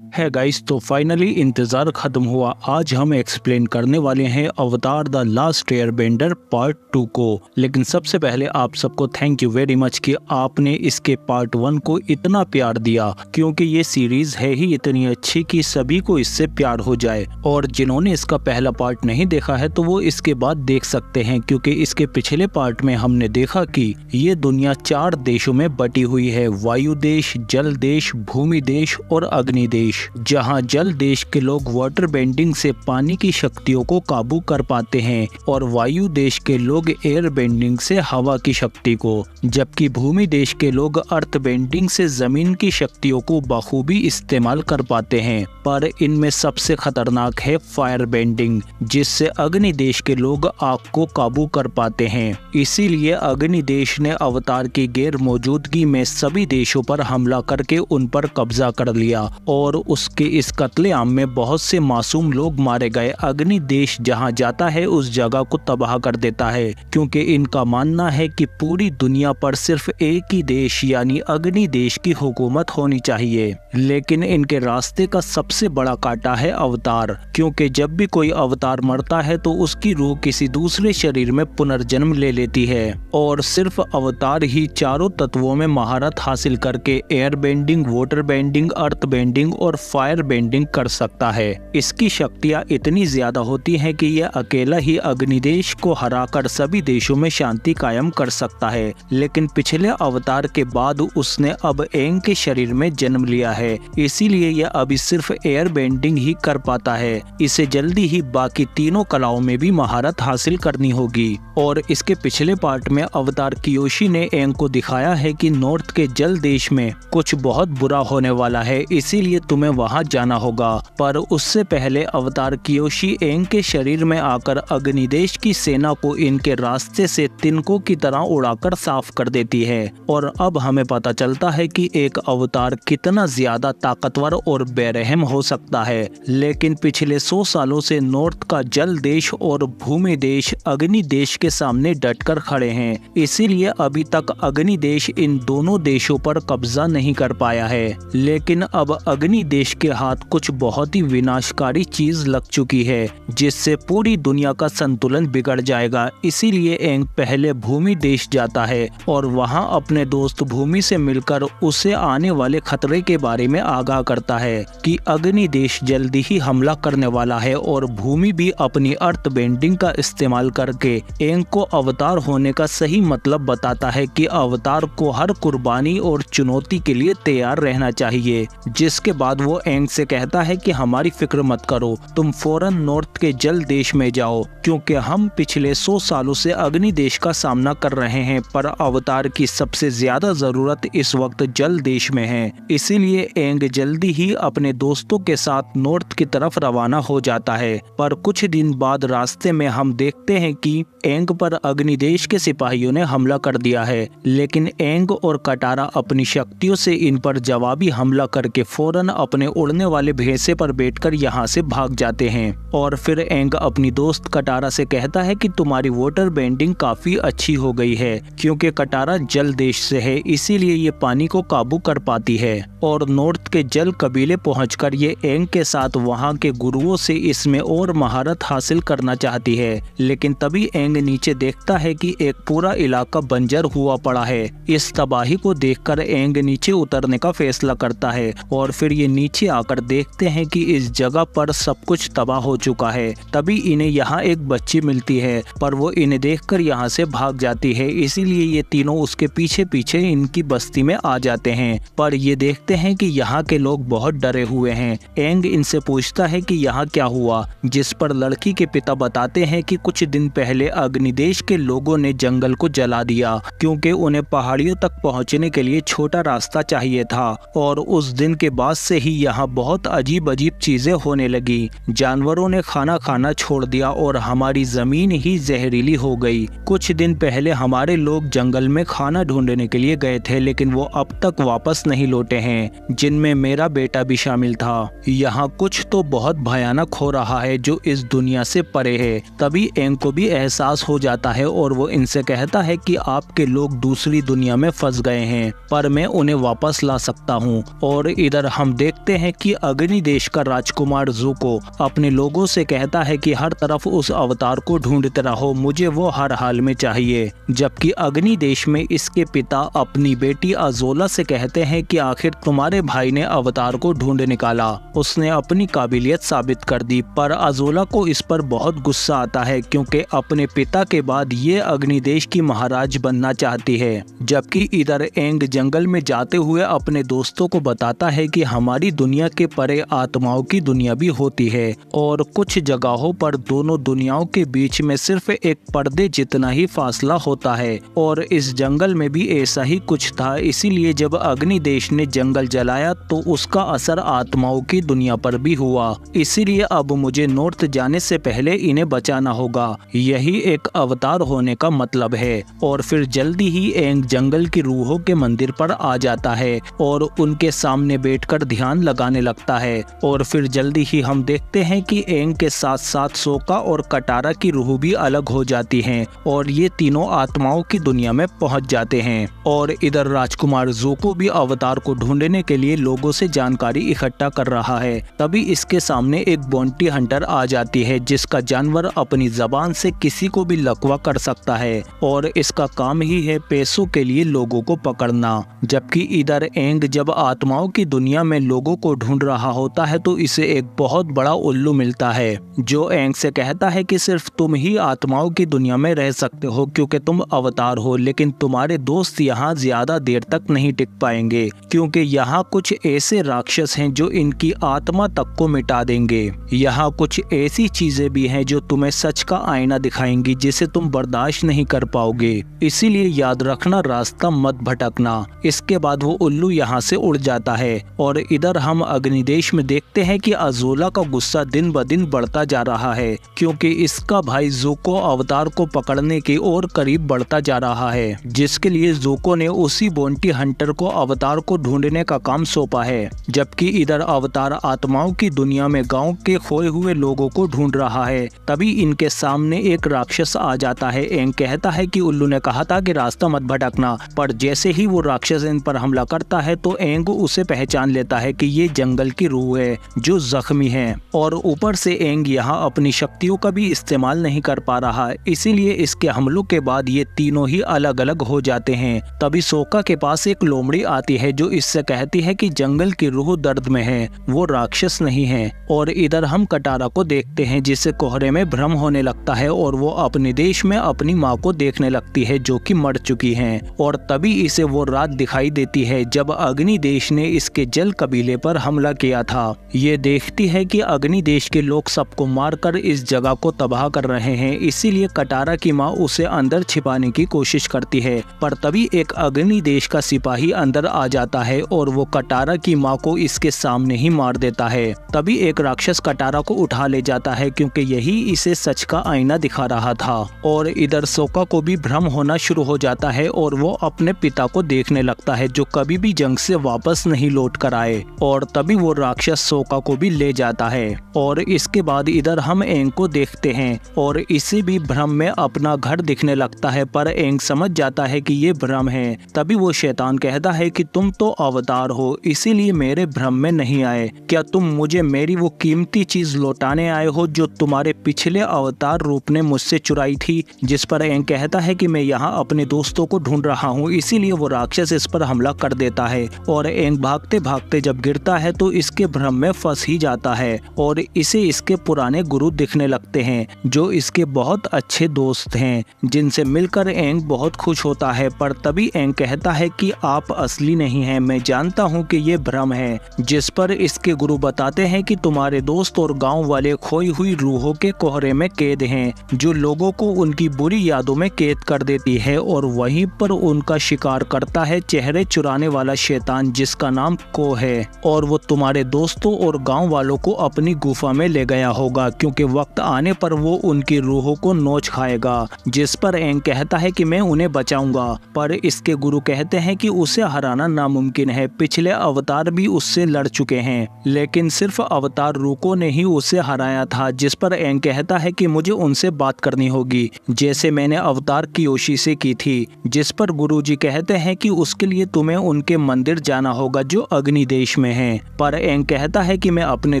है गाइस, तो फाइनली इंतज़ार ख़त्म हुआ। आज हम एक्सप्लेन करने वाले हैं अवतार द लास्ट एयरबेंडर पार्ट 2 को। लेकिन सबसे पहले आप सबको थैंक यू वेरी मच कि आपने इसके पार्ट 1 को इतना प्यार दिया, क्योंकि ये सीरीज़ है ही इतनी अच्छी कि सभी को इससे प्यार हो जाए। और जिन्होंने इसका पहला पार्ट नहीं देखा है तो वो इसके बाद देख सकते हैं, क्योंकि इसके पिछले पार्ट में हमने देखा कि ये दुनिया 4 देशों में बटी हुई है: वायु देश, जल देश, भूमि देश और अग्नि देश। जहां जल देश के लोग वाटर बेंडिंग से पानी की शक्तियों को काबू कर पाते हैं और वायु देश के लोग एयर बेंडिंग से हवा की शक्ति को, जबकि भूमि देश के लोग अर्थ बेंडिंग से जमीन की शक्तियों को बखूबी इस्तेमाल कर पाते हैं। पर इनमें सबसे खतरनाक है फायर बेंडिंग, जिससे अग्नि देश के लोग आग को काबू कर पाते हैं। इसीलिए अग्नि देश ने अवतार की गैर मौजूदगी में सभी देशों पर हमला करके उन पर कब्जा कर लिया और उसके इस कत्लेआम में बहुत से मासूम लोग मारे गए। अग्नि देश जहां जाता है उस जगह को तबाह कर देता है, क्योंकि इनका मानना है कि पूरी दुनिया पर सिर्फ एक ही देश यानी अग्नि देश की हुकूमत होनी चाहिए। लेकिन इनके रास्ते का सबसे बड़ा कांटा है अवतार, क्योंकि जब भी कोई अवतार मरता है तो उसकी रूह किसी दूसरे शरीर में पुनर्जन्म ले लेती है और सिर्फ अवतार ही चारों तत्वों में महारत हासिल करके एयर बेंडिंग, वाटर बेंडिंग, अर्थ बेंडिंग और फायर बेंडिंग कर सकता है। इसकी शक्तियां इतनी ज्यादा होती हैं कि यह अकेला ही अग्निदेश को हराकर सभी देशों में शांति कायम कर सकता है। लेकिन पिछले अवतार के बाद उसने अब एंग के शरीर में जन्म लिया है, इसीलिए यह अभी सिर्फ एयर बेंडिंग ही कर पाता है। इसे जल्दी ही बाकी तीनों कलाओं में भी महारत हासिल करनी होगी। और इसके पिछले पार्ट में अवतार कियोशी ने एंग को दिखाया है कि नॉर्थ के जल देश में कुछ बहुत बुरा होने वाला है, इसीलिए तुम्हें वहां जाना होगा। पर उससे पहले अवतार कियोशी एंग के शरीर में आकर अग्निदेश की सेना को इनके रास्ते से तिनकों की तरह उड़ाकर साफ कर देती है। और अब हमें पता चलता है कि एक अवतार कितना ज्यादा ताकतवर और बेरहम हो सकता है। लेकिन पिछले 100 सालों से नॉर्थ का जल देश और भूमि देश अग्नि देश के सामने डटकर खड़े हैं, इसीलिए अभी तक अग्नि देश इन दोनों देशों पर कब्जा नहीं कर पाया है। लेकिन अब अग्नि देश के हाथ कुछ बहुत ही विनाशकारी चीज लग चुकी है, जिससे पूरी दुनिया का संतुलन बिगड़ जाएगा। इसीलिए एंग पहले भूमि देश जाता है और वहां अपने दोस्त भूमि से मिलकर उसे आने वाले खतरे के बारे में आगाह करता है कि अग्नि देश जल्दी ही हमला करने वाला है। और भूमि भी अपनी अर्थ बेंडिंग का इस्तेमाल करके एंग को अवतार होने का सही मतलब बताता है कि अवतार को हर कुर्बानी और चुनौती के लिए तैयार रहना चाहिए। जिसके बाद वो एंग से कहता है कि हमारी फिक्र मत करो, तुम फौरन नॉर्थ के जल देश में जाओ, क्योंकि हम पिछले 100 सालों से अग्नि देश का सामना कर रहे हैं, पर अवतार की सबसे ज्यादा जरूरत इस वक्त जल देश में है। इसीलिए एंग जल्दी ही अपने दोस्तों के साथ नॉर्थ की तरफ रवाना हो जाता है। पर कुछ दिन बाद रास्ते में हम देखते हैं कि एंग पर अग्नि देश के सिपाहियों ने हमला कर दिया है, लेकिन एंग और कटारा अपनी शक्तियों से इन पर जवाबी हमला करके फौरन अपने उड़ने वाले भैंसे पर बैठकर यहाँ से भाग जाते हैं। और फिर एंग अपनी दोस्त कटारा से कहता है कि तुम्हारी वाटर बेंडिंग काफी अच्छी हो गई है, क्योंकि कटारा जल देश से है, इसीलिए ये पानी को काबू कर पाती है। और नॉर्थ के जल कबीले पहुंचकर ये एंग के साथ वहां के गुरुओं से इसमें और महारत हासिल करना चाहती है। लेकिन तभी एंग नीचे देखता है कि एक पूरा इलाका बंजर हुआ पड़ा है। इस तबाही को देखकर एंग नीचे उतरने का फैसला करता है और फिर ये नीचे आकर देखते हैं कि इस जगह पर सब कुछ तबाह हो चुका है। तभी इन्हें यहाँ एक बच्ची मिलती है, पर वो इन्हें देखकर यहाँ से भाग जाती है, इसीलिए ये तीनों उसके पीछे पीछे इनकी बस्ती में आ जाते हैं। पर ये देखते हैं कि यहाँ के लोग बहुत डरे हुए हैं। एंग इनसे पूछता है कि यहाँ क्या हुआ, जिस पर लड़की के पिता बताते हैं कि कुछ दिन पहले अग्निदेश के लोगों ने जंगल को जला दिया, क्योंकि उन्हें पहाड़ियों तक पहुँचने के लिए छोटा रास्ता चाहिए था। और उस दिन के बाद से ही यहाँ बहुत अजीब अजीब चीजें होने लगी। जानवरों ने खाना खाना छोड़ दिया और हमारी जमीन ही जहरीली हो गई। कुछ दिन पहले हमारे लोग जंगल में खाना ढूंढने के लिए गए थे, लेकिन वो अब तक वापस नहीं लौटे हैं, जिनमें मेरा बेटा भी शामिल था। यहाँ कुछ तो बहुत भयानक हो रहा है जो इस दुनिया से परे है। तभी एंग को भी एहसास हो जाता है और वो इनसे कहता है कि आपके लोग दूसरी दुनिया में फंस गए हैं, पर मैं उन्हें वापस ला सकता हूँ। और इधर हम देखते हैं कि अग्नि देश का राजकुमार ज़ुको अपने लोगों से कहता है कि हर तरफ उस अवतार को ढूंढते रहो, मुझे वो हर हाल में चाहिए। जबकि अग्नि देश में इसके पिता अपनी बेटी अजोला से कहते हैं कि आखिर तुम्हारे भाई ने अवतार को ढूंढ निकाला, उसने अपनी काबिलियत साबित कर दी। पर अजोला को इस पर बहुत गुस्सा आता है क्योंकि अपने पिता के बाद ये अग्नि देश की महाराज बनना चाहती है। जबकि इधर एंग जंगल में जाते हुए अपने दोस्तों को बताता है कि हमारी दुनिया के परे आत्माओं की दुनिया भी होती है और कुछ जगहों पर दोनों दुनियाओं के बीच में सिर्फ एक पर्दे जितना ही फासला होता है और इस जंगल में भी ऐसा ही कुछ था। इसीलिए जब अग्नि देश ने जंगल जलाया तो उसका असर आत्माओं की दुनिया पर भी हुआ। इसीलिए अब मुझे नॉर्थ जाने से पहले इन्हें बचाना होगा, यही एक अवतार होने का मतलब है। और फिर जल्दी ही एंग जंगल की रूहों के मंदिर पर आ जाता है और उनके सामने बैठकर ध्यान लगाने लगता है। और फिर जल्दी ही हम देखते हैं कि एंग के साथ साथ सोका और कटारा की रूह भी अलग हो जाती हैं और ये तीनों आत्माओं की दुनिया में पहुंच जाते हैं। और इधर राजकुमार ज़ुको भी अवतार को ढूंढने के लिए लोगों से जानकारी इकट्ठा कर रहा है। तभी इसके सामने एक बॉन्टी हंटर आ जाती है जिसका जानवर अपनी जबान से किसी को भी लकवा कर सकता है और इसका काम ही है पैसों के लिए लोगों को पकड़ना। जबकि इधर एंग जब आत्माओं की दुनिया में लोगों को ढूंढ रहा होता है तो इसे एक बहुत बड़ा उल्लू मिलता है जो एंग से कहता है कि सिर्फ तुम ही आत्माओं की दुनिया में रह सकते हो क्योंकि तुम अवतार हो, लेकिन तुम्हारे दोस्त यहाँ ज्यादा देर तक नहीं टिक पाएंगे क्योंकि यहाँ कुछ ऐसे राक्षस हैं जो इनकी आत्मा तक को मिटा देंगे। यहाँ कुछ ऐसी चीजें भी हैं जो तुम्हें सच का आईना दिखाएंगी जिसे तुम बर्दाश्त नहीं कर पाओगे, इसीलिए याद रखना, रास्ता मत भटकना। इसके बाद वो उल्लू यहाँ से उड़ जाता है और इधर हम अग्निदेश में देखते हैं कि अजोला का गुस्सा दिन ब दिन बढ़ता जा रहा है क्योंकि इसका भाई ज़ुको अवतार को पकड़ने के और करीब बढ़ता जा रहा है, जिसके लिए ज़ुको ने उसी बॉन्टी हंटर को अवतार को ढूंढने का काम सौंपा है। जबकि इधर अवतार आत्माओं की दुनिया में गांव के खोए हुए लोगों को ढूंढ रहा है। तभी इनके सामने एक राक्षस आ जाता है। एंग कहता है कि उल्लू ने कहा था कि रास्ता मत भटकना, पर जैसे ही वो राक्षस इन पर हमला करता है तो एंग उसे पहचान लेता है कि ये जंगल की रूह है जो जख्मी है और ऊपर से एंग यहाँ अपनी शक्तियों का भी इस्तेमाल नहीं कर पा रहा, इसीलिए इसके हमलों के बाद ये तीनों ही अलग अलग हो जाते हैं। तभी सोका के पास एक लोमड़ी आती है जो इससे कहती है कि जंगल की रूह दर्द में है, वो राक्षस नहीं है। और इधर हम कटारा को देखते हैं जिसे कोहरे में भ्रम होने लगता है और वो अपने देश में अपनी माँ को देखने लगती है जो कि मर चुकी हैं। और तभी इसे वो रात दिखाई देती है जब अग्नि देश ने इसके जल कबीले पर हमला किया था। ये देखती है कि अग्नि देश के लोग सबको मारकर इस जगह को तबाह कर रहे हैं, इसीलिए कटारा की माँ उसे अंदर छिपाने की कोशिश करती है। पर तभी एक अग्नि देश का सिपाही अंदर आ जाता है और वो कटारा की माँ को इसके सामने ही मार देता है। तभी एक राक्षस कटारा को उठा ले जाता है क्योंकि यही इसे सच का आईना दिखा रहा था। और इधर सोका को भी भ्रम होना शुरू हो जाता है और वो अपने पिता को देखने लगता है जो कभी भी जंग से वापस नहीं लौट कर आए। और तभी वो राक्षस सोका को भी ले जाता है। और इसके बाद इधर हम एंग को देखते हैं और इसे भी भ्रम में अपना घर दिखने लगता है, पर एंग समझ जाता है कि ये भ्रम है। तभी वो शैतान कहता है कि तुम तो अवतार हो, इसीलिए मेरे भ्रम में नहीं आए। क्या तुम मुझे मेरी वो कीमती चीज लौटाने आए हो जो तुम्हारे पिछले अवतार रूप ने मुझसे चुराई थी? जिस पर एंग कहता है कि मैं यहाँ अपने दोस्तों को ढूंढ रहा हूँ, इसीलिए वो राक्षस इस पर हमला कर देता है। और एंग भागते भागते जब गिरता है तो इसके भ्रम में फंस ही जाता है और इसे इसके पुराने गुरु दिखने लगते हैं जो इसके बहुत अच्छे दोस्त हैं, जिनसे मिलकर एंग बहुत खुश होता है। पर तभी एंग कहता है कि आप असली नहीं हैं, मैं जानता हूं कि ये भ्रम है। जिस पर इसके गुरु बताते हैं कि तुम्हारे दोस्त और गांव वाले खोई हुई रूहों के कोहरे में कैद हैं जो लोगों को उनकी बुरी यादों में कैद कर देती है और वहीं पर उनका शिकार करता है चेहरे चुराने वाला शैतान जिसका नाम को है। और वो तुम्हारे दोस्तों और गांव वालों को अपनी गुफा में ले गया होगा क्योंकि वक्त आने पर वो उनकी रूहों को नोच खाएगा। जिस पर एंग कहता है कि मैं उन्हें बचाऊंगा, पर इसके गुरु कहते हैं कि उसे हराना नामुमकिन है, पिछले अवतार भी उससे लड़ चुके हैं लेकिन सिर्फ अवतार रूको ने ही उसे हराया था। जिस पर एंग कहता है कि मुझे उनसे बात करनी होगी जैसे मैंने अवतार कियोशी से की थी। जिस पर गुरुजी कहते हैं कि उसके लिए तुम्हें उनके मंदिर जाना होगा जो अग्नि देश देश में हैं, पर एंग कहता है कि मैं अपने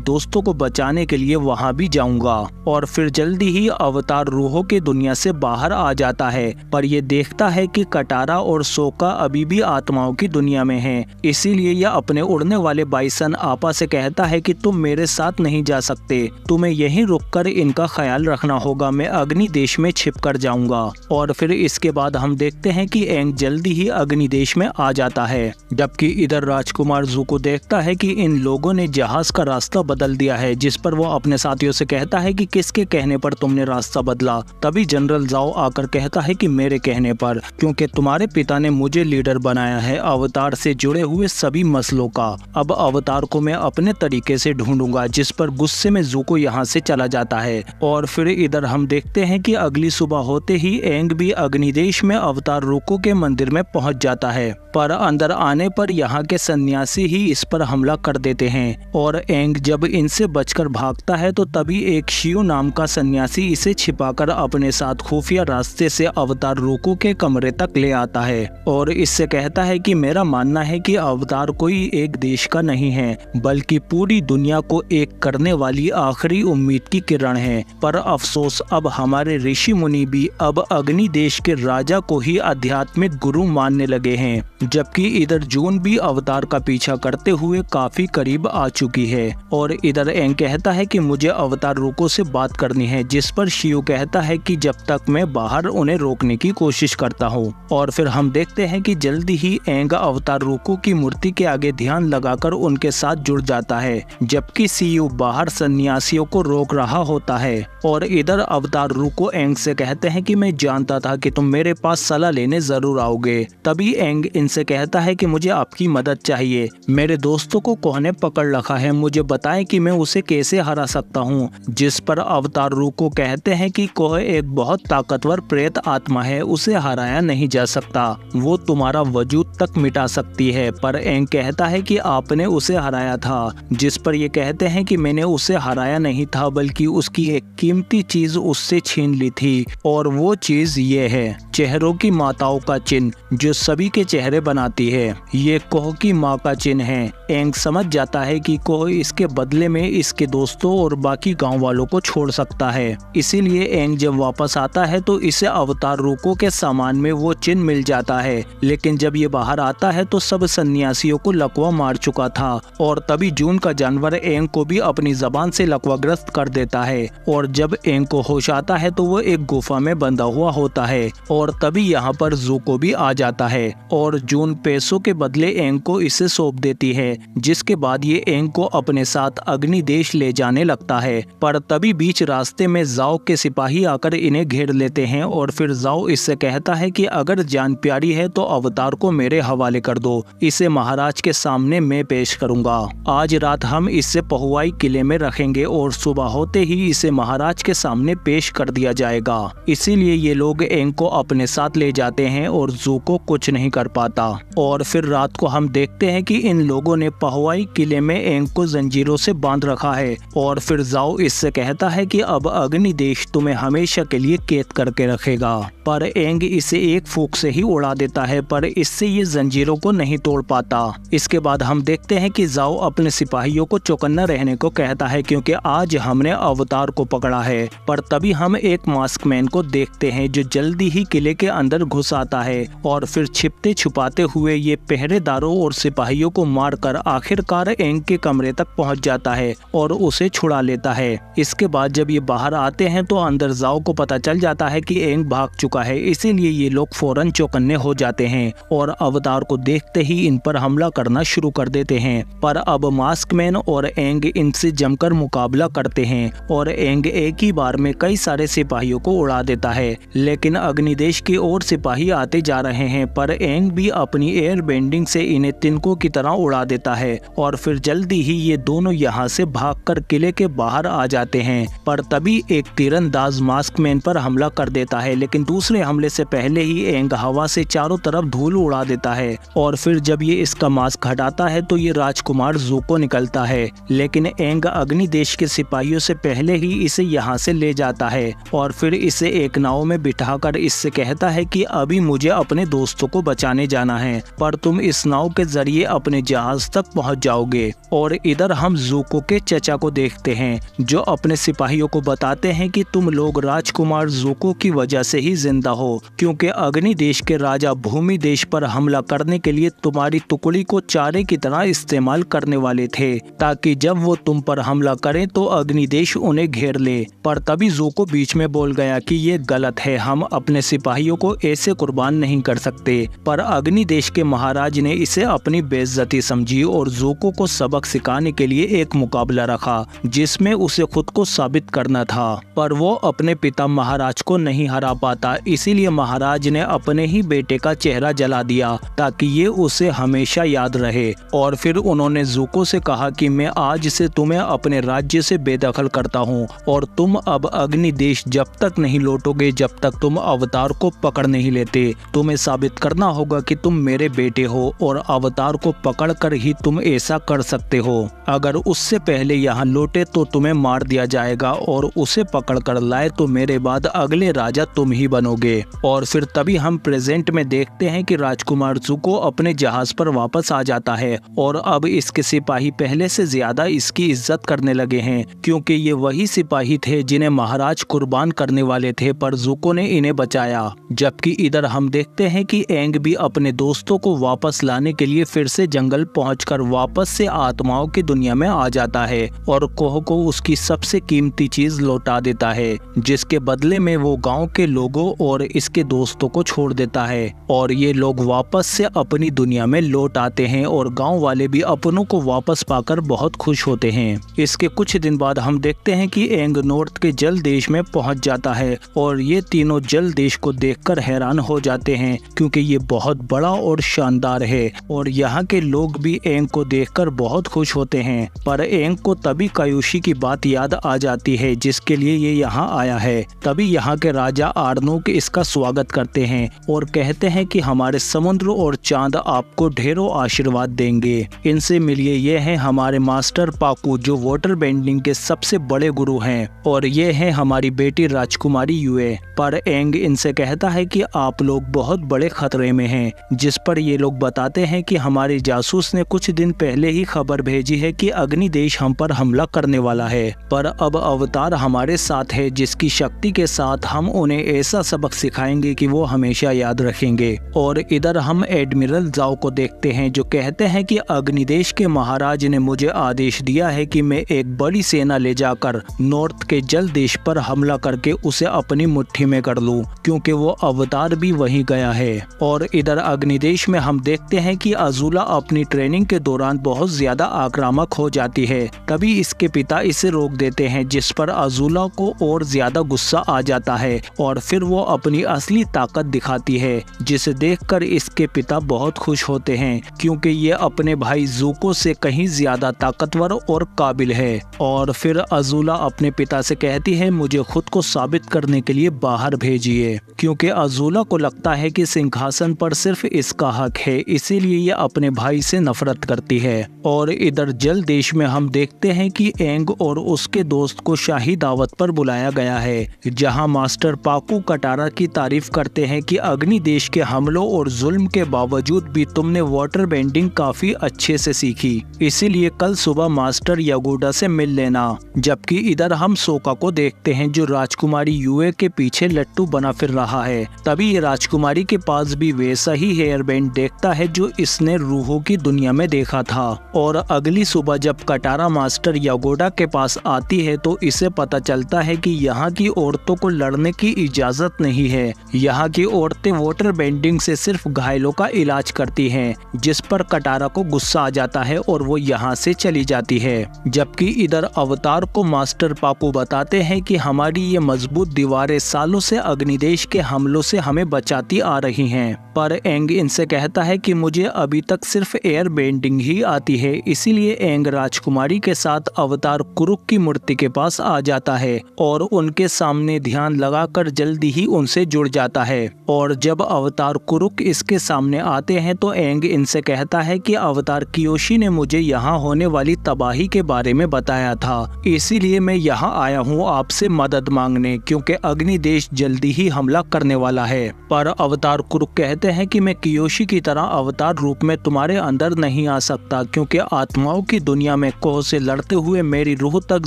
दोस्तों को बचाने के लिए वहां भी जाऊंगा। और फिर जल्दी ही अवतार रूहों के दुनिया से बाहर आ जाता है, पर ये देखता है कि कटारा और सोका अभी भी आत्माओं की दुनिया में हैं। इसीलिए यह अपने उड़ने वाले बाइसन आपा से कहता है कि तुम मेरे साथ नहीं जा सकते, तुम्हें यहीं रुककर इनका ख्याल रखना होगा, मैं अग्नि देश में छिप कर जाऊंगा। और फिर इसके बाद हम देखते हैं कि एंग जल्दी ही अग्नि देश में आ जाता है, जबकि इधर राजकुमार ज़ूको देखता है कि इन लोगों ने जहाज का रास्ता बदल दिया है, जिस पर वो अपने साथियों से कहता है कि किसके कहने पर तुमने रास्ता बदला। तभी जनरल जाओ आकर कहता है कि मेरे कहने पर, क्योंकि तुम्हारे पिता ने मुझे लीडर बनाया है अवतार से जुड़े हुए सभी मसलों का। अब अवतार को मैं अपने तरीके से ढूंढूंगा, जिस पर गुस्से में ज़ूको यहाँ से चला जाता है। और फिर इधर हम देखते हैं कि अगली सुबह होते ही एंग भी अग्निदेश में अवतार रूको के मंदिर में पहुंच जाता है, पर अंदर आने पर यहाँ के सन्यासी ही इस पर हमला कर देते हैं। और एंग जब इनसे बचकर भागता है तो तभी एक शियो नाम का सन्यासी इसे छिपाकर अपने साथ खुफिया रास्ते से अवतार रूको के कमरे तक ले आता है और इससे कहता है कि मेरा मानना है कि अवतार कोई एक देश का नहीं है, बल्कि पूरी दुनिया को एक करने वाली आखिरी उम्मीद की किरण है। पर अफसोस अब हमारे ऋषि मुनि भी अब अग्नि देश के राजा को ही आध्यात्मिक गुरु मानने लगे हैं, जबकि इधर जून भी अवतार का पीछा करते हुए काफी करीब आ चुकी है। और इधर एंग कहता है कि मुझे अवतार रूको से बात करनी है, जिस पर शियो कहता है कि जब तक मैं बाहर उन्हें रोकने की कोशिश करता हूँ। और फिर हम देखते हैं कि जल्दी ही एंग अवतार रूको की मूर्ति के आगे ध्यान लगाकर उनके साथ जुड़ जाता है, जबकि शियो बाहर सन्यासियों को रोक रहा होता है। और इधर अवतार रूको एंग से कहते हैं कि मैं जानता था कि तुम मेरे पास सलाह लेने जरूर आओगे। तभी एंग इनसे कहता है कि मुझे आपकी मदद चाहिए, मेरे दोस्तों को कोह ने पकड़ रखा है, मुझे बताएं कि मैं उसे कैसे हरा सकता हूँ। जिस पर अवतार रूको कहते हैं कि कोह एक बहुत ताकतवर प्रेत आत्मा है, उसे हराया नहीं जा सकता, वो तुम्हारा वजूद तक मिटा सकती है। पर एंग कहता है कि आपने उसे हराया था, जिस पर ये कहते हैं कि मैंने उसे हराया नहीं था, बल्कि उसकी एक कीमती चीज उससे छीन ली थी। और वो चीज ये है चेहरों की माताओं का चिन्ह जो सभी के चेहरे बनाती है। ये कोह की माँ का चिन्ह है। एंग समझ जाता है कि कोह इसके बदले में इसके दोस्तों और बाकी गांव वालों को छोड़ सकता है। इसीलिए एंग जब वापस आता है तो इसे अवतार रूको के सामान में वो चिन्ह मिल जाता है, लेकिन जब ये बाहर आता है तो सब सन्यासियों को लकवा मार चुका था। और तभी जून का जानवर एंग को भी अपनी जबान से लकवाग्रस्त कर देता है। और जब एंग को होश आता है तो वो एक गुफा में बंधा हुआ होता है। और तभी यहाँ पर ज़ूको भी आ जाता है और जून पैसों के बदले एंग को इसे सौंप देती है, जिसके बाद ये एंग को अपने साथ अग्नि देश ले जाने लगता है। पर तभी बीच रास्ते में जाओ के सिपाही आकर इन्हें घेर लेते हैं और फिर जाओ इससे कहता है कि अगर जान प्यारी है तो अवतार को मेरे हवाले कर दो, इसे महाराज के सामने मैं पेश करूंगा। आज रात हम इसे पहुआई किले में रखेंगे और सुबह होते ही इसे महाराज के सामने पेश कर दिया जाएगा। इसीलिए ये लोग एंग को अपने साथ ले जाते हैं और ज़ूको कुछ नहीं कर पाता। और फिर रात को हम देखते हैं कि इन लोगों ने पहुआई किले में एंग को जंजीरों से बांध रखा है। और फिर जाओ इससे कहता है कि अब अग्नि देश तुम्हें हमेशा के लिए कैद करके रखेगा। पर एंग इसे एक फूंक से ही उड़ा देता है, पर इससे ये जंजीरों को नहीं तोड़ पाता। इसके बाद हम देखते हैं कि जाओ अपने सिपाहियों को चौकन्ना रहने को कहता है, क्योंकि आज हमने अवतार को पकड़ा है। पर तभी हम एक मास्कमैन को देखते हैं जो जल्दी ही किले के अंदर घुस आता है और फिर छिपते छुपाते हुए ये पहरेदारों और सिपाहियों को मारकर आखिरकार एंग के कमरे तक पहुंच जाता है और उसे छुड़ा लेता है। इसके बाद जब ये बाहर आते हैं तो अंदर जाओ को पता चल जाता है कि एंग भाग चुका है, इसीलिए ये लोग फौरन चौकन्ने हो जाते हैं और अवतार को देखते ही इन पर हमला करना शुरू कर देते हैं। पर अब मास्कमैन और एंग इनसे जमकर मुकाबला करते हैं और एंग एक ही बार में कई सारे सिपाहियों को उड़ा देता है। लेकिन अग्निदेश की ओर सिपाही आते जा रहे हैं, पर एंग भी अपनी एयर बेंडिंग से इन्हें तिनकों की तरह उड़ा देता है और फिर जल्दी ही ये दोनों यहाँ से भागकर किले के बाहर आ जाते हैं। पर तभी एक तीरंदाज मास्कमैन पर हमला कर देता है, लेकिन दूसरी दूसरे हमले से पहले ही एंग हवा से चारों तरफ धूल उड़ा देता है और फिर जब ये इसका मास्क हटाता है तो ये राजकुमार ज़ूको निकलता है, लेकिन एंग अग्नि देश के सिपाहियों से पहले ही इसे यहाँ से ले जाता है और फिर इसे एक नाव में बिठाकर इससे कहता है कि अभी मुझे अपने दोस्तों को बचाने जाना है, पर तुम इस नाव के जरिए अपने जहाज तक पहुँच जाओगे। और इधर हम ज़ूको के चचा को देखते हैं जो अपने सिपाहियों को बताते हैं कि तुम लोग राजकुमार ज़ूको की वजह से ही जिंदा हो, क्योंकि अग्नि देश के राजा भूमि देश पर हमला करने के लिए तुम्हारी टुकड़ी को चारे की तरह इस्तेमाल करने वाले थे, ताकि जब वो तुम पर हमला करें तो अग्नि देश उन्हें घेर ले। पर तभी ज़ूको बीच में बोल गया कि ये गलत है, हम अपने सिपाहियों को ऐसे कुर्बान नहीं कर सकते। पर अग्नि देश के महाराज ने इसे अपनी बेइज्जती समझी और ज़ूको को सबक सिखाने के लिए एक मुकाबला रखा जिसमें उसे खुद को साबित करना था, पर वो अपने पिता महाराज को नहीं हरा पाता। इसीलिए महाराज ने अपने ही बेटे का चेहरा जला दिया ताकि ये उसे हमेशा याद रहे। और फिर उन्होंने ज़ूको से कहा कि मैं आज से तुम्हें अपने राज्य से बेदखल करता हूँ और तुम अब अग्नि देश जब तक नहीं लौटोगे जब तक तुम अवतार को पकड़ नहीं लेते। तुम्हें साबित करना होगा कि तुम मेरे बेटे हो और अवतार को पकड़कर ही तुम ऐसा कर सकते हो। अगर उससे पहले यहाँ लौटे तो तुम्हें मार दिया जाएगा और उसे पकड़ कर लाए तो मेरे बाद अगले राजा तुम ही बनोगे। और फिर तभी हम प्रेजेंट में देखते हैं कि राजकुमार ज़ूको अपने जहाज पर वापस आ जाता है और अब इसके सिपाही पहले से ज्यादा इसकी इज्जत करने लगे हैं, क्योंकि ये वही सिपाही थे जिन्हें महाराज कुर्बान करने वाले थे, पर ज़ूको ने इन्हें बचाया। जबकि इधर हम देखते हैं कि एंग भी अपने दोस्तों को वापस लाने के लिए फिर से जंगल पहुंचकर वापस से आत्माओं की दुनिया में आ जाता है और कोह को उसकी सबसे कीमती चीज लौटा देता है, जिसके बदले में वो गांव के लोगों और इसके दोस्तों को छोड़ देता है और ये लोग वापस से अपनी दुनिया में लौट आते हैं और गांव वाले भी अपनों को वापस पाकर बहुत खुश होते हैं। इसके कुछ दिन बाद हम देखते हैं कि एंग नॉर्थ के जल देश में पहुंच जाता है और ये तीनों जल देश को देखकर हैरान हो जाते हैं, क्योंकि ये बहुत बड़ा और शानदार है और यहाँ के लोग भी एंग को देखकर बहुत खुश होते हैं। पर एंग को तभी कायुशी की बात याद आ जाती है जिसके लिए ये यहाँ आया है। तभी यहाँ के राजा आर्नोक इसका स्वागत करते हैं और कहते हैं कि हमारे समुद्र और चांद आपको ढेरों आशीर्वाद देंगे, इनसे मिलिए। ये हैं हमारे मास्टर पाकू जो वाटर बेंडिंग के सबसे बड़े गुरु हैं, और ये है हमारी बेटी राजकुमारी युए। पर एंग इनसे कहता है कि आप लोग बहुत बड़े खतरे में हैं, जिस पर ये लोग बताते हैं कि हमारे जासूस ने कुछ दिन पहले ही खबर भेजी है कि अग्नि देश हम पर हमला करने वाला है। पर अब अवतार हमारे साथ है जिसकी शक्ति के साथ हम उन्हें ऐसा सबक सिखाएंगे कि वो हमेशा याद रखेंगे। और इधर हम एडमिरल जाओ को देखते हैं जो कहते हैं कि अग्निदेश के महाराज ने मुझे आदेश दिया है कि मैं एक बड़ी सेना ले जाकर नॉर्थ के जल देश पर हमला करके उसे अपनी मुट्ठी में कर लूं, क्योंकि वो अवतार भी वहीं गया है। और इधर अग्निदेश में हम देखते हैं कि अज़ूला अपनी ट्रेनिंग के दौरान बहुत ज्यादा आक्रामक हो जाती है। तभी इसके पिता इसे रोक देते हैं, जिस पर अज़ूला को और ज्यादा गुस्सा आ जाता है और फिर वो अपनी असली ताकत दिखाती है, जिसे देखकर इसके पिता बहुत खुश होते हैं, क्योंकि ये अपने भाई ज़ूको से कहीं ज्यादा ताकतवर और काबिल है। और फिर अज़ूला अपने पिता से कहती है मुझे खुद को साबित करने के लिए बाहर भेजिए, क्योंकि अज़ूला को लगता है कि सिंहासन पर सिर्फ इसका हक है, इसीलिए ये अपने भाई से नफरत करती है। और इधर जल देश में हम देखते हैं कि एंग और उसके दोस्त को शाही दावत पर बुलाया गया है, जहां मास्टर पाकू कटारा की तारीफ करते हैं कि अग्नि देश के हमलों और जुल्म के बावजूद भी तुमने वाटर बेंडिंग काफी अच्छे से सीखी, इसीलिए कल सुबह मास्टर यागोडा से मिल लेना। जबकि इधर हम सोका को देखते हैं जो राजकुमारी युए के पीछे लट्टू बना फिर रहा है। तभी ये राजकुमारी के पास भी वैसा ही हेयर बैंड देखता है जो इसने रूहों की दुनिया में देखा था। और अगली सुबह जब कटारा मास्टर यागोडा के पास आती है तो इसे पता चलता है कि यहाँ की औरतों को लड़ने की इजाजत नहीं है। यहाँ की औरतें वाटर बेंडिंग से सिर्फ घायलों का इलाज करती हैं, जिस पर कटारा को गुस्सा आ जाता है और वो यहाँ से चली जाती है। जबकि इधर अवतार को मास्टर पाकू बताते हैं कि हमारी ये मजबूत दीवारें सालों से अग्निदेश के हमलों से हमें बचाती आ रही हैं। पर एंग इनसे कहता है कि मुझे अभी तक सिर्फ एयर बेंडिंग ही आती है, इसीलिए एंग राजकुमारी के साथ अवतार कुरुक की मूर्ति के पास आ जाता है और उनके सामने ध्यान लगाकर जल्दी ही उनसे जुड़ जाता है। और जब अवतार कुरुक इसके सामने आते हैं तो एंग इनसे कहता है कि अवतार कियोशी ने मुझे यहाँ होने वाली तबाही के बारे में बताया था, इसीलिए मैं यहाँ आया हूँ आपसे मदद मांगने, क्योंकि अग्नि देश जल्दी ही हमला करने वाला है। पर अवतार कुरुक कहते हैं कि मैं कियोशी की तरह अवतार रूप में तुम्हारे अंदर नहीं आ सकता, क्योंकि आत्माओं की दुनिया में कोह से लड़ते हुए मेरी रूह तक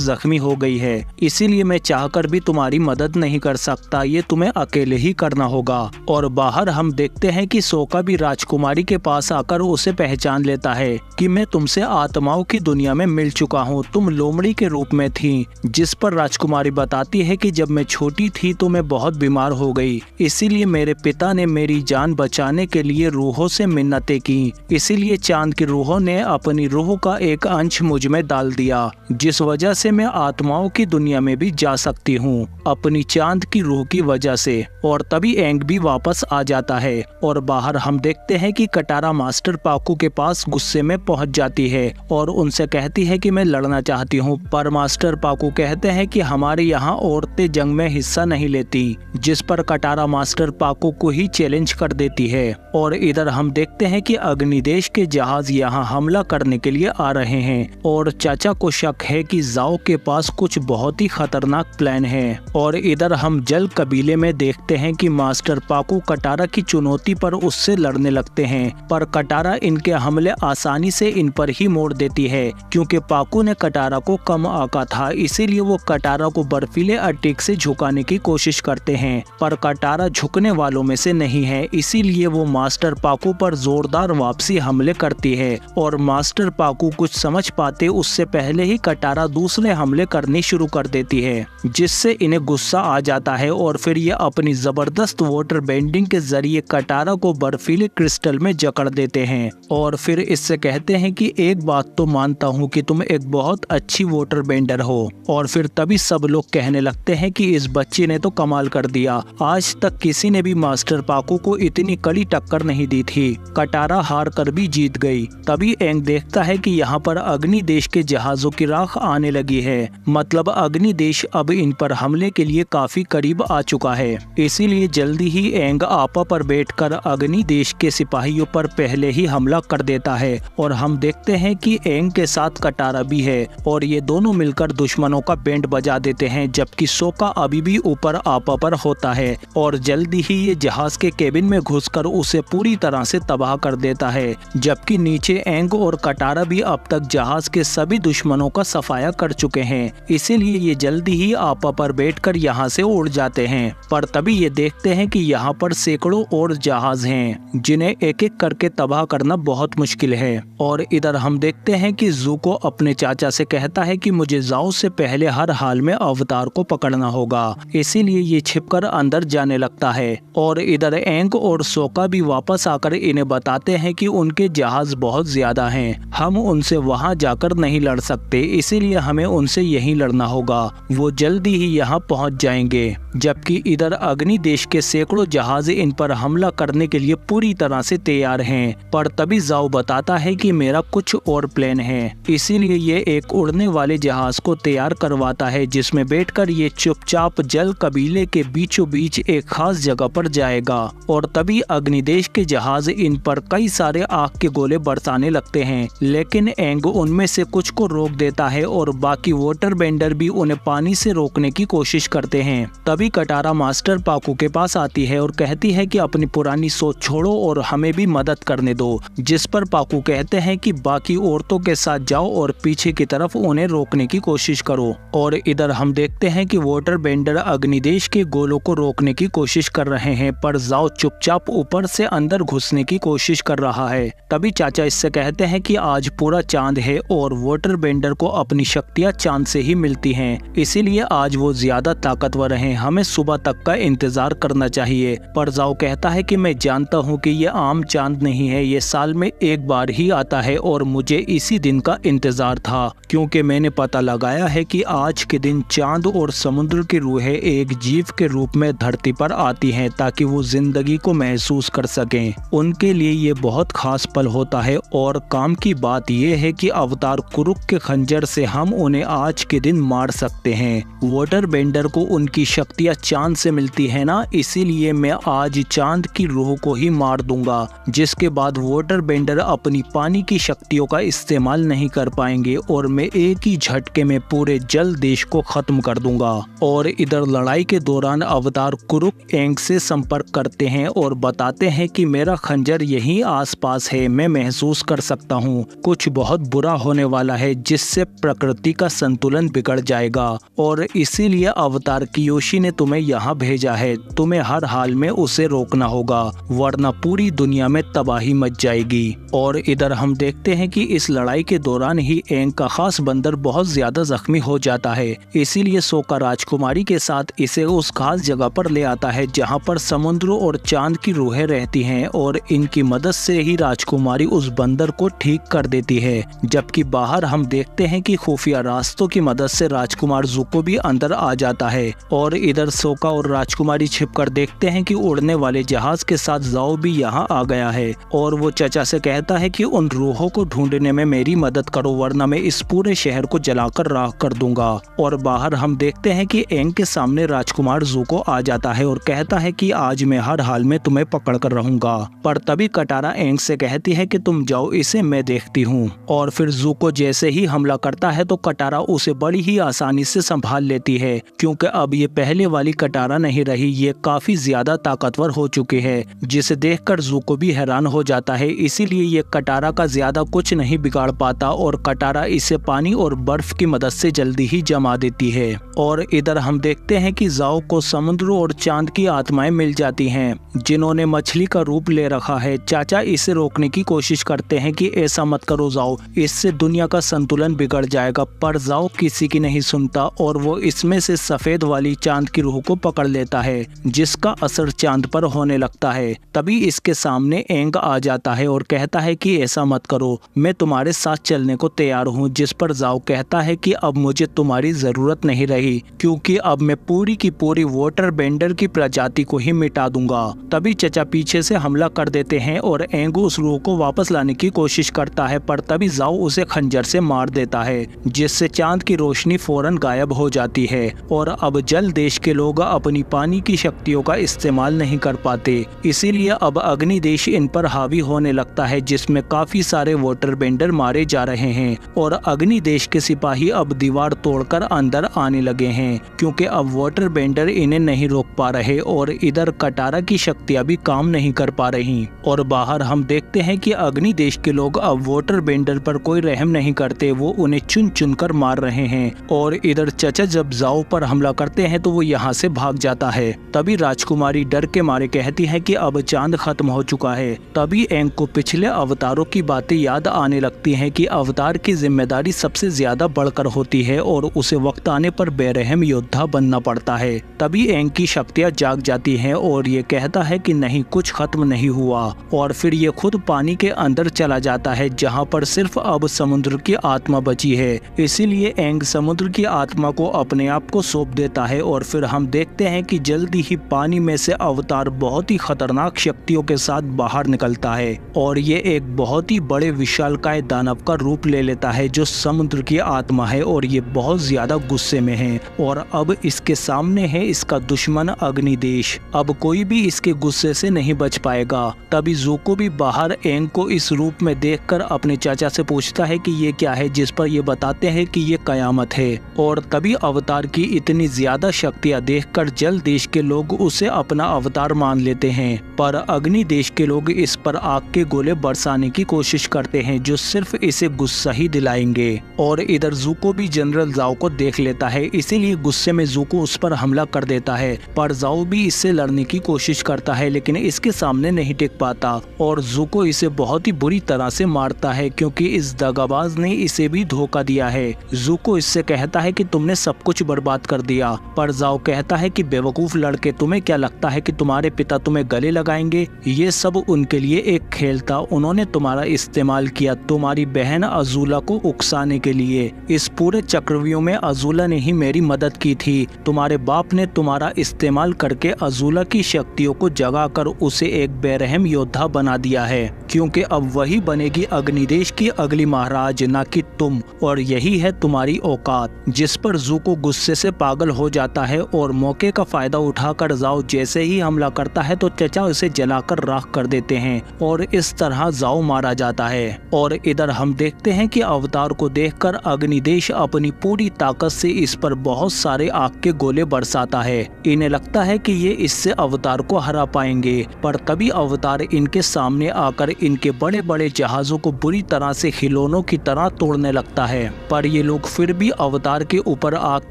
जख्मी हो गई है, इसीलिए मैं चाहकर भी तुम्हारी मदद नहीं कर सकता, ये तुम्हें अकेले ही करना होगा। और बाहर हम देखते हैं कि सोका भी राजकुमारी के पास आकर उसे पहचान लेता है कि मैं तुमसे आत्माओं की दुनिया में मिल चुका हूँ, तुम लोमड़ी के रूप में थी। जिस पर राजकुमारी बताती है कि जब मैं छोटी थी तो मैं बहुत बीमार हो गई, इसीलिए मेरे पिता ने मेरी जान बचाने के लिए रूहों से मिन्नतें की, इसीलिए चांद की रूहों ने अपनी रूह का एक अंश मुझ में डाल दिया, जिस वजह से मैं आत्माओं की दुनिया में भी जा सकती हूँ अपनी चांद की रूह की वजह से। और तभी एंग भी वापस आ जाता है और बाहर हम देखते हैं कि कटारा मास्टर पाकू के पास गुस्से में पहुंच जाती है और उनसे कहती है कि मैं लड़ना चाहती हूँ, पर मास्टर पाकू कहते हैं कि हमारे यहाँ औरतें जंग में हिस्सा नहीं लेती, जिस पर कटारा मास्टर पाकू को ही चैलेंज कर देती है। और इधर हम देखते हैं कि अग्निदेश के जहाज यहाँ हमला करने के लिए आ रहे हैं और चाचा को शक है कि जाओ के पास कुछ बहुत ही खतरनाक प्लान है। और इधर हम जल कबीले में देखते हैं कि मास्टर पाकू कटारा की चुनौती पर उससे लड़ने लगते हैं, पर कटारा इनके हमले आसानी से इन पर ही मोड़ देती है, क्योंकि पाकू ने कटारा को कम आंका था, इसीलिए वो कटारा को बर्फीले अटैक से झुकाने की कोशिश करते हैं, पर कटारा झुकने वालों में से नहीं है, इसीलिए वो मास्टर पाकू पर जोरदार वापसी हमले करती है। और मास्टर पाकू कुछ समझ पाते उससे पहले ही कटारा दूसरे हमले करने शुरू कर देती है, जिससे इन्हें गुस्सा आ जाता है और फिर ये अपनी जबरदस्त वाटर बेंडिंग के जरिए कटारा को बर्फीले क्रिस्टल में जकड़ देते हैं और फिर इससे कहते हैं कि एक बात तो मानता हूँ कि तुम एक बहुत अच्छी वाटर बेंडर हो। और फिर तभी सब लोग कहने लगते हैं कि इस बच्चे ने तो कमाल कर दिया, आज तक किसी ने भी मास्टर पाकू को इतनी कड़ी टक्कर नहीं दी थी, कटारा हार कर भी जीत गई। तभी एंग देखता है कि यहाँ पर अग्नि देश के जहाजों की राख आने लगी है, मतलब अग्नि देश अब इन पर हमले के लिए काफी करीब आ चुका है, इसीलिए जल्दी ही एंग आपा पर बैठकर अग्नि देश के सिपाहियों पर पहले ही हमला कर देता है। और हम देखते हैं कि एंग के साथ कटारा भी है और ये दोनों मिलकर दुश्मनों का बैंड बजा देते हैं, जबकि सोका अभी भी ऊपर आपा पर होता है और जल्दी ही ये जहाज के केबिन में घुसकर उसे पूरी तरह से तबाह कर देता है, जबकि नीचे एंग और कटारा भी अब तक जहाज के सभी दुश्मनों का सफाया कर चुके हैं, इसीलिए ये जल्दी ही आपा पर बैठकर यहाँ से उड़ जाते हैं। पर तभी ये देखते हैं कि यहाँ पर सैकड़ों और जहाज हैं जिन्हें एक एक करके तबाह करना बहुत मुश्किल है। और इधर हम देखते हैं कि ज़ुको अपने चाचा से कहता है कि मुझे जाओ से पहले हर हाल में अवतार को पकड़ना होगा, इसीलिए ये छिपकर अंदर जाने लगता है। और इधर एंग और सोका भी वापस आकर इन्हें बताते हैं कि उनके जहाज बहुत ज्यादा हैं, हम उनसे वहां जाकर नहीं लड़ सकते, इसीलिए हमें उनसे यहीं लड़ना होगा, वो जल्दी ही यहाँ पहुँच जाएंगे। जबकि इधर अग्नि देश के सैकड़ों जहाज इन पर हमला करने के लिए पूरी तरह से तैयार हैं, पर तभी जाओ बताता है कि मेरा कुछ और प्लान है, इसीलिए ये एक उड़ने वाले जहाज को तैयार करवाता है जिसमें बैठकर ये चुपचाप जल कबीले के बीचों बीच एक खास जगह पर जाएगा। और तभी अग्निदेश के जहाज इन पर कई सारे आग के गोले बरसाने लगते हैं, लेकिन एंग उनमें से कुछ को रोक देता है और बाकी वाटर बेंडर भी उन्हें पानी से रोकने की कोशिश करते हैं। तभी कटारा मास्टर पाकू के पास आती है और कहती है कि अपनी पुरानी सोच छोड़ो और हमें भी मदद करने दो, जिस पर पाकू कहते हैं कि बाकी औरतों के साथ जाओ और पीछे की तरफ उन्हें रोकने की कोशिश करो। और इधर हम देखते हैं कि वाटर बेंडर अग्निदेश के गोलों को रोकने की कोशिश कर रहे हैं, पर जाओ चुपचाप ऊपर से अंदर घुसने की कोशिश कर रहा है। तभी चाचा इससे कहते हैं कि आज पूरा चांद है और वाटर बेंडर को अपनी शक्तियाँ चांद से ही मिलती हैं, इसीलिए आज वो ज्यादा ताकतवर हैं, हमें सुबह तक का इंतजार करना चाहिए। पर जाओ कहता है कि मैं जानता हूँ कि ये आम चांद नहीं है, ये साल में एक बार ही आता है और मुझे इसी दिन का इंतजार था, क्योंकि मैंने पता लगाया है कि आज के दिन चांद और समुद्र की रूहें एक जीव के रूप में धरती पर आती हैं ताकि वो जिंदगी को महसूस कर सकें। उनके लिए ये बहुत खास पल होता है और काम की बात यह है कि अवतार कुरुक के खंजर से हम उन्हें आज के दिन मार सकते हैं। वाटर बेंडर को उनकी शक्ति शक्तियाँ चांद से मिलती है ना, इसीलिए मैं आज चांद की रूह को ही मार दूंगा, जिसके बाद वाटर बेंडर अपनी पानी की शक्तियों का इस्तेमाल नहीं कर पाएंगे और मैं एक ही झटके में पूरे जल देश को खत्म कर दूंगा। और इधर लड़ाई के दौरान अवतार कुरुक एंग से संपर्क करते हैं और बताते हैं कि मेरा खंजर यहीं आसपास है, मैं महसूस कर सकता हूँ कुछ बहुत बुरा होने वाला है जिससे प्रकृति का संतुलन बिगड़ जाएगा और इसीलिए अवतार कियोशी ने तुम्हें यहाँ भेजा है। तुम्हें हर हाल में उसे रोकना होगा वरना पूरी दुनिया में तबाही मच जाएगी। और इधर हम देखते हैं कि इस लड़ाई के दौरान ही एंग का खास बंदर बहुत ज्यादा जख्मी हो जाता है, इसीलिए सोका राजकुमारी के साथ इसे उस खास जगह पर ले आता है जहाँ पर समुद्र और चांद की रूहें रहती हैं और इनकी मदद से ही राजकुमारी उस बंदर को ठीक कर देती है। जबकि बाहर हम देखते हैं कि खुफिया रास्तों की मदद से राजकुमार ज़ुको भी अंदर आ जाता है और इधर सोका और राजकुमारी छिपकर देखते हैं कि उड़ने वाले जहाज के साथ जाओ भी यहाँ आ गया है और वो चचा से कहता है कि उन रूहों को ढूंढने में मेरी मदद करो वरना मैं इस पूरे शहर को जलाकर राख कर दूंगा। और बाहर हम देखते हैं कि एंग के सामने राजकुमार ज़ुको आ जाता है और कहता है कि आज मैं हर हाल में तुम्हें पकड़ कर रहूंगा। पर तभी कटारा एंग से कहती है कि तुम जाओ, इसे मैं देखती हूँ। और फिर ज़ुको जैसे ही हमला करता है तो कटारा उसे बड़ी ही आसानी से संभाल लेती है, क्योंकि अब ये पहले वाली कटारा नहीं रही, ये काफी ज्यादा ताकतवर हो चुकी है, जिसे देखकर ज़ुको भी हैरान हो जाता है। इसीलिए ये कटारा का ज्यादा कुछ नहीं बिगाड़ पाता और कटारा इसे पानी और बर्फ की मदद से जल्दी ही जमा देती है। और इधर हम देखते हैं कि जाओ को समुद्र और चांद की आत्माएं मिल जाती हैं जिन्होंने मछली का रूप ले रखा है। चाचा इसे रोकने की कोशिश करते हैं कि ऐसा मत करो जाओ, इससे दुनिया का संतुलन बिगड़ जाएगा, पर जाओ किसी की नहीं सुनता और वो इसमें से सफेद वाली चांद की रूह को पकड़ लेता है जिसका असर चांद पर होने लगता है। तभी इसके सामने एंग आ जाता है और कहता है कि ऐसा मत करो, मैं तुम्हारे साथ चलने को तैयार हूँ। जिस पर जाओ कहता है कि अब मुझे तुम्हारी जरूरत नहीं रही, क्योंकि अब मैं पूरी की पूरी वाटर बेंडर की प्रजाति को ही मिटा दूंगा। तभी चचा पीछे से हमला कर देते हैं और एंग उस रूह को वापस लाने की कोशिश करता है, पर तभी जाओ उसे खंजर से मार देता है जिससे चांद की रोशनी फौरन गायब हो जाती है। और अब जल देश के लोग अपनी पानी की शक्तियों का इस्तेमाल नहीं कर पाते, इसीलिए अब अग्नि देश इन पर हावी होने लगता है जिसमें काफी सारे वाटर बेंडर मारे जा रहे हैं। और अग्नि देश के सिपाही अब दीवार तोड़कर अंदर आने लगे हैं, क्योंकि अब वाटर बेंडर इन्हें नहीं रोक पा रहे और इधर कटारा की शक्तियां भी काम नहीं कर पा रही। और बाहर हम देखते हैं कि अग्नि देश के लोग अब वाटर बेंडर पर कोई रहम नहीं करते, वो उन्हें चुन चुन कर मार रहे हैं। और इधर चचा जब जाओ पर हमला करते हैं तो वो यहाँ से भाग जाता है। तभी राजकुमारी डर के मारे कहती है कि अब चांद खत्म हो चुका है। तभी एंग को पिछले अवतारों की बातें याद आने लगती हैं कि अवतार की जिम्मेदारी सबसे ज्यादा बढ़कर होती है और उसे वक्त आने पर बेरहम योद्धा बनना पड़ता है। तभी एंग की शक्तियाँ जाग जाती हैं और ये कहता है कि नहीं, कुछ खत्म नहीं हुआ। और फिर ये खुद पानी के अंदर चला जाता है जहाँ पर सिर्फ अब समुद्र की आत्मा बची है। इसीलिए एंग समुद्र की आत्मा को अपने आप को सौंप देता है और फिर हम देखते हैं कि जल्दी ही पानी में से अवतार बहुत ही खतरनाक शक्तियों के साथ बाहर निकलता है और ये एक बहुत ही बड़े विशालकाय दानव का रूप ले लेता है जो समुद्र की आत्मा है और ये बहुत ज्यादा गुस्से में है। और अब इसके सामने है इसका दुश्मन अग्नि देश। अब कोई भी इसके गुस्से से नहीं बच पाएगा। तभी ज़ुको भी बाहर एंग को इस रूप में देखकर अपने चाचा से पूछता है कि ये क्या है, जिस पर ये बताते हैं कि ये कयामत है। और तभी अवतार की इतनी ज्यादा शक्तियाँ देखकर जल देश के लोग उसे अपना अवतार मान लेते हैं, पर अग्नि देश के लोग इस पर आग के गोले बरसाने की कोशिश करते हैं जो सिर्फ इसे गुस्सा ही दिलाएंगे। और इधर ज़ुको भी जनरल जाओ को देख लेता है, इसीलिए गुस्से में ज़ुको उस पर हमला कर देता है, पर जाओ भी इससे लड़ने की कोशिश करता है लेकिन इसके सामने नहीं टिक पाता और ज़ुको इसे बहुत ही बुरी तरह से मारता है क्योंकि इस दगाबाज ने इसे भी धोखा दिया है। ज़ुको इससे कहता है कि तुमने सब कुछ बर्बाद कर दिया, पर जाओ कहता है कि बेवकूफ लड़के, तुम्हें क्या लगता है कि तुम्हारे पिता तुम्हें गले लगाएंगे? ये सब उनके लिए एक खेल था, उन्होंने तुम्हारा इस्तेमाल किया तुम्हारी बहन अजूला को उकसाने के लिए। इस पूरे चक्रव्यूह में अजूला ने ही मेरी मदद की थी। तुम्हारे बाप ने तुम्हारा इस्तेमाल करके अजूला की शक्तियों को जगाकर उसे एक बेरहम योद्धा बना दिया है, क्योंकि अब वही बनेगी अग्निदेश की अगली महाराज, ना कि तुम। और यही है तुम्हारी औकात। जिस पर ज़ुको गुस्से से पागल हो जाता है और मौके का फायदा उठाकर जाओ जैसे ही हमला करता है तो चचा उसे जलाकर राख कर देते हैं और इस तरह जाओ मारा जाता है। और इधर हम देखते हैं कि अवतार को देखकर अग्निदेश अपनी पूरी ताकत से इस पर बहुत सारे आग के गोले बरसाता है। इन्हें लगता है कि ये इससे अवतार को हरा पाएंगे, पर तभी अवतार इनके सामने आकर इनके बड़े बड़े जहाजों को बुरी तरह से खिलौनों की तरह तोड़ने लगता है। पर ये लोग फिर भी अवतार के ऊपर आग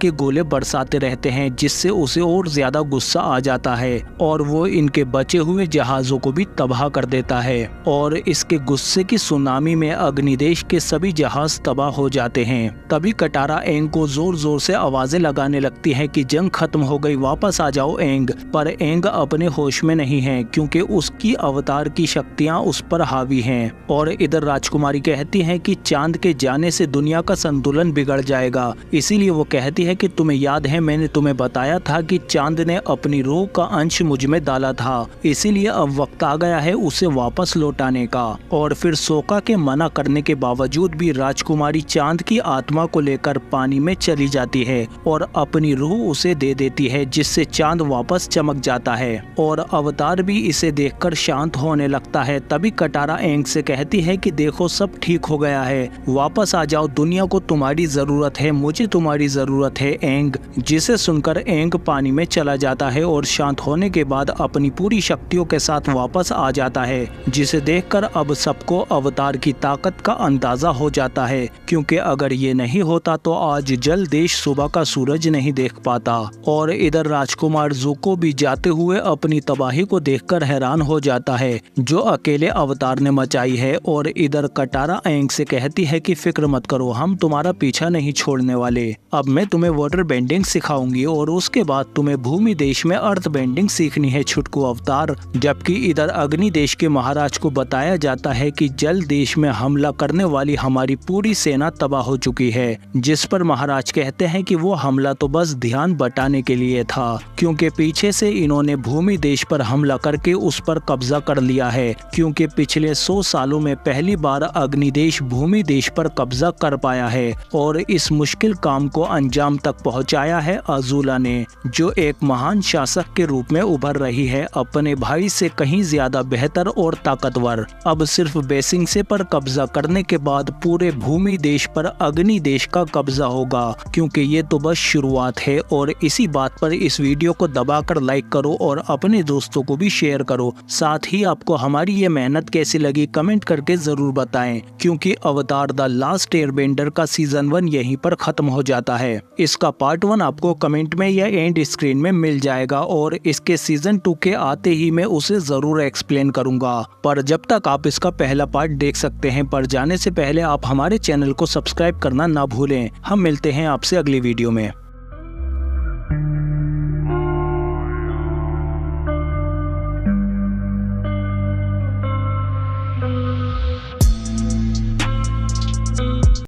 के गोले बरसाते रहते हैं, जिससे उसे और ज्यादा गुस्सा आ जाता है और वो इनके बचे हुए जहाजों को भी तबाह कर देता है। और इसके गुस्से की सुनामी में अग्निदेश के सभी जहाज तबाह हो जाते हैं। तभी कटारा एंग को जोर जोर से आवाजें लगाने लगती है कि जंग खत्म हो गई, वापस आ जाओ एंग। पर एंग अपने होश में नहीं है क्योंकि उसकी अवतार की शक्तियां उस पर हावी हैं। और इधर राजकुमारी कहती है कि चांद के जाने से दुनिया का संतुलन बिगड़ जाएगा, इसीलिए वो कहती है कि तुम्हें याद है मैंने तुम्हें बताया था कि चांद ने अपनी रूह का अंश मुझ में डाला था, इसीलिए अब वक्त आ गया है उसे वापस लौटाने का। और फिर सोका के मना करने के बावजूद भी राजकुमारी चांद की आत्मा को लेकर पानी में चली जाती है और अपनी रूह उसे दे देती है, जिससे चांद वापस चमक जाता है और अवतार भी इसे देखकर शांत होने लगता है। तभी कटारा एंग से कहती है कि देखो सब ठीक हो गया है, वापस आ जाओ, दुनिया को तुम्हारी जरूरत है, मुझे तुम्हारी जरूरत है एंग। जिसे सुनकर एंग पानी में चला जाता है और शांत होने के बाद अपनी पूरी शक्तियों के साथ वापस आ जाता है, जिसे देखकर अब सबको अवतार की ताकत का अंदाजा हो जाता है, क्योंकि अगर ये नहीं होता तो आज जल देश सुबह का सूरज नहीं देख पाता। और इधर राजकुमार ज़ुको भी जाते हुए अपनी तबाही को देखकर हैरान हो जाता है जो अकेले अवतार ने मचाई है। और इधर कटारा एंग से कहती है कि फिक्र मत करो, हम तुम्हारा पीछा नहीं छोड़ने वाले। अब मैं तुम्हें वाटर बेंडिंग सिखाऊंगी और उसके बाद तुम्हें भूमि देश में अर्थ बेंडिंग सीखनी है छुटकू अवतार। जबकि इधर अग्नि देश के महाराज को बताया जाता है कि जल देश में हमला करने वाली हमारी पूरी सेना तबाह हो चुकी है, जिस पर महाराज कहते हैं कि वो हमला तो बस ध्यान बटाने के लिए था, क्योंकि पीछे से इन्होंने भूमि देश पर हमला करके उस पर कब्जा कर लिया है, क्योंकि पिछले 100 सालों में पहली बार अग्नि देश भूमि देश पर कब्जा कर पाया है। और इस मुश्किल काम को अंजाम तक पहुंचाया है अजूला ने, जो एक महान शासक के रूप में उभर रही है, अपने भाई से कहीं ज्यादा बेहतर और ताकतवर। अब सिर्फ बेसिंगसे पर कब्जा करने के बाद पूरे भूमि देश पर अग्नि देश का कब्जा होगा, क्योंकि ये तो बस शुरुआत है। और इसी बात पर इस वीडियो को दबाकर लाइक करो और अपने दोस्तों को भी शेयर करो। साथ ही आपको हमारी ये मेहनत कैसी लगी कमेंट करके जरूर बताएं, क्योंकि अवतार द लास्ट एयरबेंडर का सीजन 1 यहीं पर खत्म हो जाता है। इसका पार्ट 1 आपको कमेंट में या एंड स्क्रीन में मिल जाएगा और इसके सीजन 2 के आते ही मैं उसे जरूर एक्सप्लेन करूंगा। पर जब तक आप इसका पहला पार्ट देख सकते हैं, पर जाने से पहले आप हमारे चैनल को सब्सक्राइब करना ना भूलें। हम मिलते हैं आपसे अगली वीडियो में।